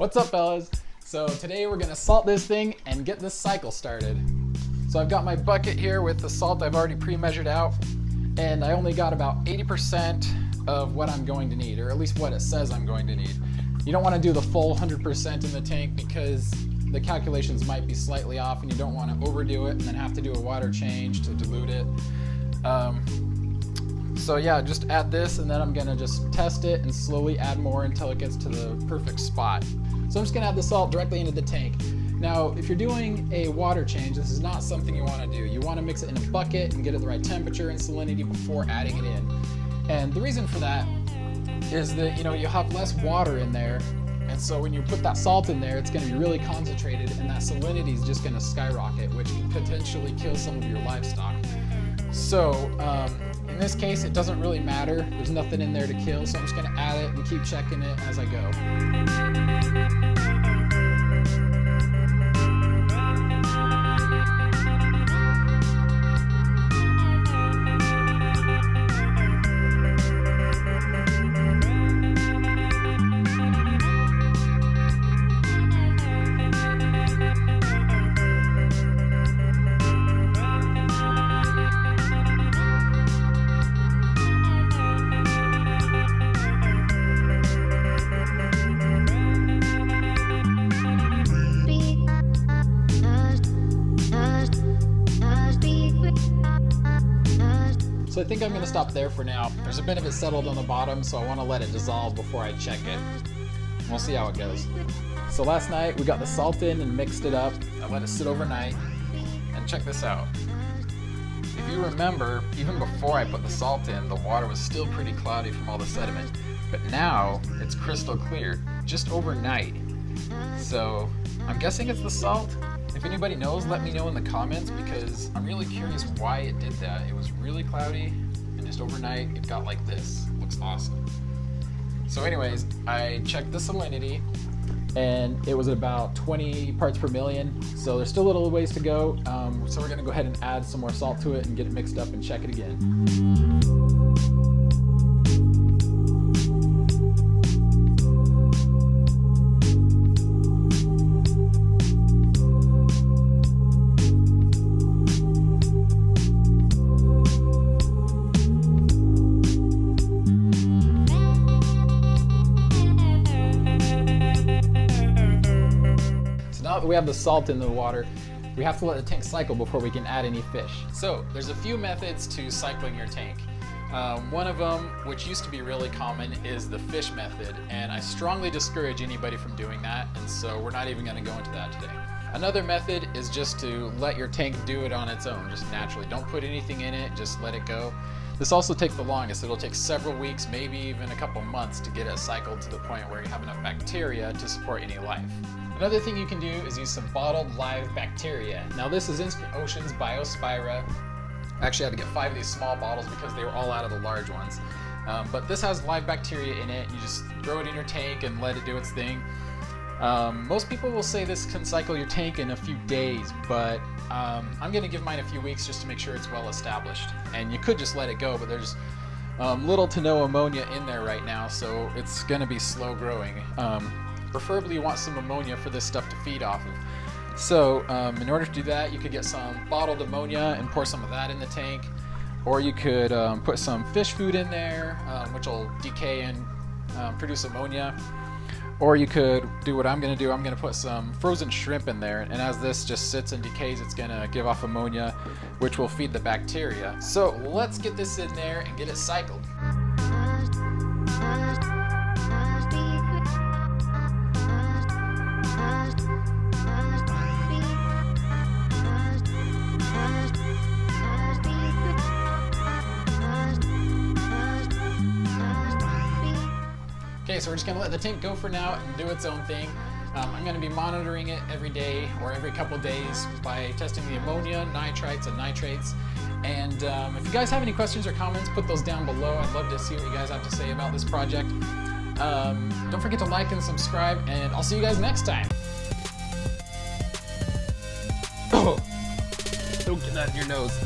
What's up, fellas? So today we're gonna salt this thing and get this cycle started. So I've got my bucket here with the salt I've already pre-measured out, and I only got about 80% of what I'm going to need, or at least what it says I'm going to need. You don't want to do the full 100% in the tank because the calculations might be slightly off and you don't want to overdo it and then have to do a water change to dilute it. So yeah, just add this and then I'm gonna just test it and slowly add more until it gets to the perfect spot. So I'm just gonna add the salt directly into the tank. Now, if you're doing a water change, this is not something you wanna do. You wanna mix it in a bucket and get it the right temperature and salinity before adding it in. And the reason for that is that, you have less water in there. And so when you put that salt in there, it's gonna be really concentrated and that salinity is just gonna skyrocket, which can potentially kill some of your livestock. So, in this case, it doesn't really matter. There's nothing in there to kill, so I'm just gonna add it and keep checking it as I go. So I think I'm going to stop there for now. There's a bit of it settled on the bottom, so I want to let it dissolve before I check it. We'll see how it goes. So last night we got the salt in and mixed it up. I let it sit overnight, and check this out. If you remember, even before I put the salt in, the water was still pretty cloudy from all the sediment. But now it's crystal clear, just overnight. So I'm guessing it's the salt. If anybody knows, let me know in the comments because I'm really curious why it did that. It was really cloudy and just overnight it got like this. Looks awesome. So anyways, I checked the salinity and it was about 20 parts per million. So there's still a little ways to go. So we're gonna go ahead and add some more salt to it and get it mixed up and check it again. Now that we have the salt in the water, we have to let the tank cycle before we can add any fish. So there's a few methods to cycling your tank. One of them, which used to be really common, is the fish method, and I strongly discourage anybody from doing that, and so we're not even going to go into that today. Another method is just to let your tank do it on its own, just naturally. Don't put anything in it, just let it go. This also takes the longest. It'll take several weeks, maybe even a couple months to get it cycled to the point where you have enough bacteria to support any life. Another thing you can do is use some bottled live bacteria. Now this is Instant Ocean's Biospira. I actually had to get 5 of these small bottles because they were all out of the large ones. But this has live bacteria in it. You just throw it in your tank and let it do its thing. Most people will say this can cycle your tank in a few days, but I'm gonna give mine a few weeks just to make sure it's well established. And you could just let it go, but there's little to no ammonia in there right now, so it's gonna be slow growing. Preferably you want some ammonia for this stuff to feed off of. So in order to do that, you could get some bottled ammonia and pour some of that in the tank, or you could put some fish food in there, which will decay and produce ammonia. Or you could do what I'm going to do. I'm going to put some frozen shrimp in there, and as this just sits and decays, it's going to give off ammonia, which will feed the bacteria. So let's get this in there and get it cycled. Okay, so we're just gonna let the tank go for now and do its own thing. I'm gonna be monitoring it every day or every couple days by testing the ammonia, nitrites, and nitrates. And if you guys have any questions or comments, put those down below. I'd love to see what you guys have to say about this project. Don't forget to like and subscribe, and I'll see you guys next time. Oh, don't get that in your nose.